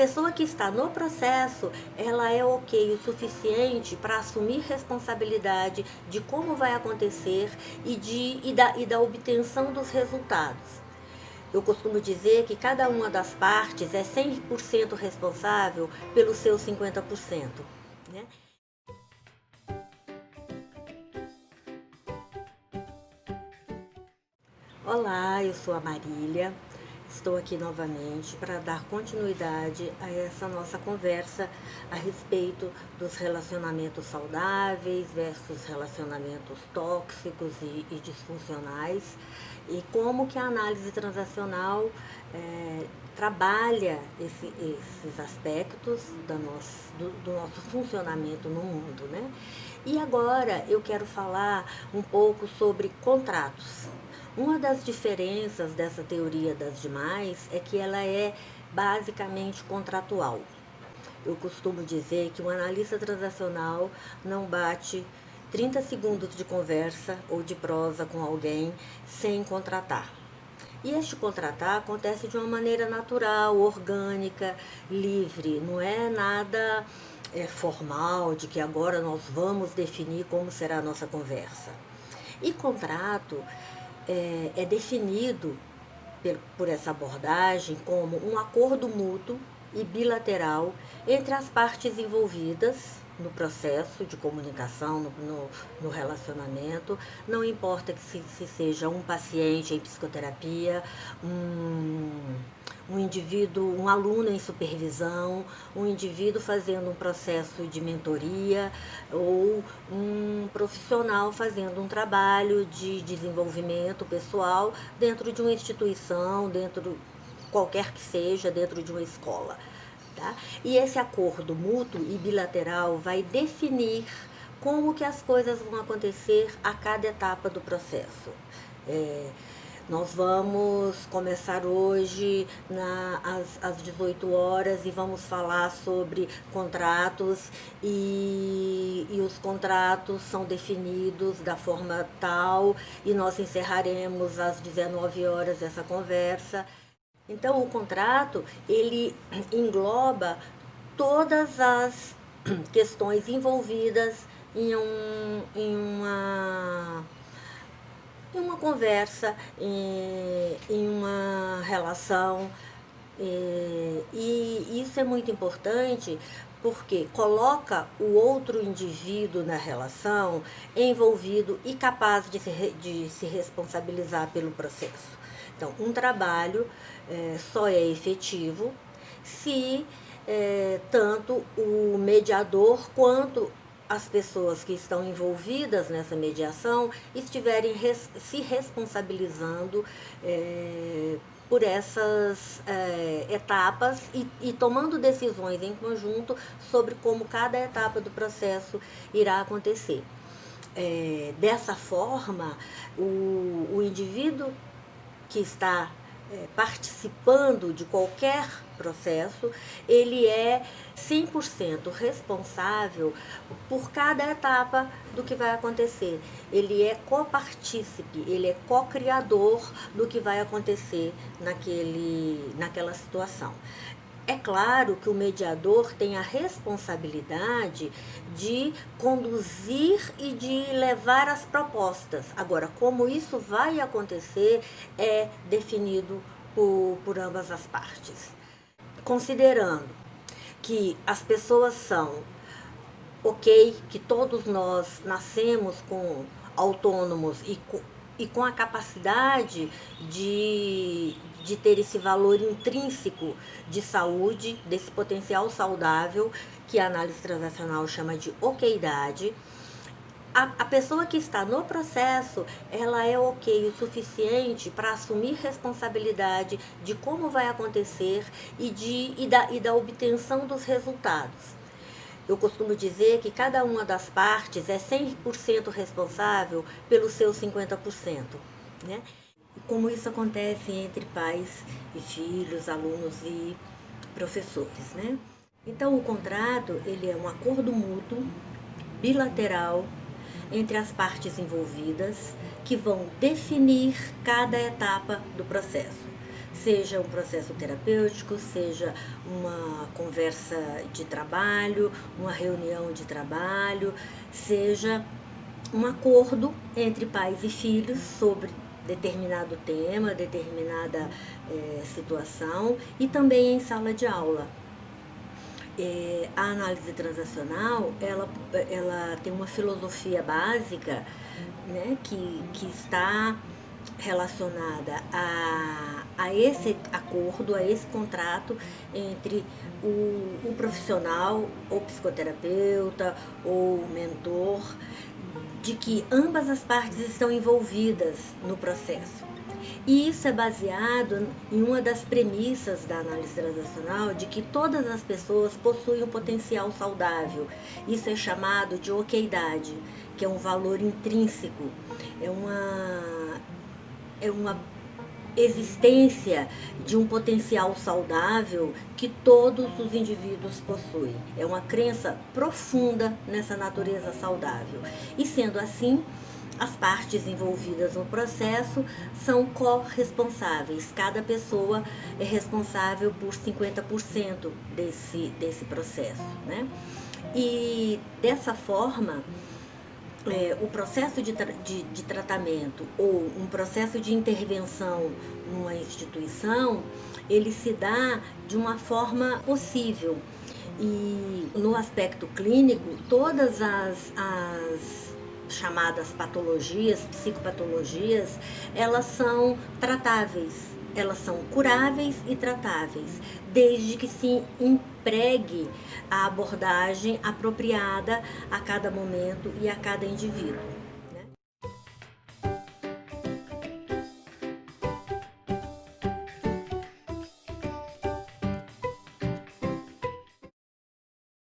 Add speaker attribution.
Speaker 1: pessoa que está no processo, ela é ok o suficiente para assumir responsabilidade de como vai acontecer e da obtenção dos resultados. Eu costumo dizer que cada uma das partes é 100% responsável pelos seus 50%, né? Olá, eu sou a Marília. Estou aqui novamente para dar continuidade a essa nossa conversa a respeito dos relacionamentos saudáveis versus relacionamentos tóxicos e disfuncionais, e como que a análise transacional trabalha esses aspectos do nosso funcionamento no mundo, né? E agora eu quero falar um pouco sobre contratos. Uma das diferenças dessa teoria das demais é que ela é basicamente contratual. Eu costumo dizer que um analista transacional não bate 30 segundos de conversa ou de prosa com alguém sem contratar. E este contratar acontece de uma maneira natural, orgânica, livre, não é nada formal de que agora nós vamos definir como será a nossa conversa. E contrato é definido por essa abordagem como um acordo mútuo e bilateral entre as partes envolvidas no processo de comunicação, no relacionamento. Não importa que se seja um paciente em psicoterapia, um indivíduo, um aluno em supervisão, um indivíduo fazendo um processo de mentoria ou um profissional fazendo um trabalho de desenvolvimento pessoal dentro de uma instituição, dentro qualquer que seja, dentro de uma escola. Tá? E esse acordo mútuo e bilateral vai definir como que as coisas vão acontecer a cada etapa do processo. Nós vamos começar hoje às 18 horas e vamos falar sobre contratos e os contratos são definidos da forma tal e nós encerraremos às 19 horas essa conversa. Então, o contrato, ele engloba todas as questões envolvidas em uma conversa, em uma relação. E isso é muito importante porque coloca o outro indivíduo na relação envolvido e capaz de se responsabilizar pelo processo. Então, um trabalho só é efetivo se tanto o mediador quanto as pessoas que estão envolvidas nessa mediação estiverem se responsabilizando por essas etapas e tomando decisões em conjunto sobre como cada etapa do processo irá acontecer. Dessa forma, o indivíduo que está participando de qualquer processo, ele é 100% responsável por cada etapa do que vai acontecer. Ele é copartícipe, ele é co-criador do que vai acontecer naquela situação. É claro que o mediador tem a responsabilidade de conduzir e de levar as propostas. Agora, como isso vai acontecer é definido por ambas as partes. Considerando que as pessoas são ok, que todos nós nascemos autônomos e com a capacidade de ter esse valor intrínseco de saúde, desse potencial saudável, que a análise transacional chama de okeidade. A pessoa que está no processo, ela é ok o suficiente para assumir responsabilidade de como vai acontecer e da obtenção dos resultados. Eu costumo dizer que cada uma das partes é 100% responsável pelos seus 50%, né? E como isso acontece entre pais e filhos, alunos e professores, né? Então, o contrato, ele é um acordo mútuo, bilateral, entre as partes envolvidas, que vão definir cada etapa do processo. Seja um processo terapêutico, seja uma conversa de trabalho, uma reunião de trabalho, seja um acordo entre pais e filhos sobre determinado tema, determinada situação, e também em sala de aula. A análise transacional, ela tem uma filosofia básica, né, que está relacionada a esse acordo, a esse contrato entre o profissional, ou psicoterapeuta, ou mentor, de que ambas as partes estão envolvidas no processo. E isso é baseado em uma das premissas da análise transacional, de que todas as pessoas possuem um potencial saudável. Isso é chamado de oqueidade, que é um valor intrínseco, é uma existência de um potencial saudável que todos os indivíduos possuem. É uma crença profunda nessa natureza saudável. E sendo assim, as partes envolvidas no processo são corresponsáveis. Cada pessoa é responsável por 50% desse processo, né? E dessa forma, o processo de tratamento ou um processo de intervenção numa instituição, ele se dá de uma forma possível. E no aspecto clínico, todas as chamadas patologias, psicopatologias, elas são tratáveis. Elas são curáveis e tratáveis, desde que se empregue a abordagem apropriada a cada momento e a cada indivíduo.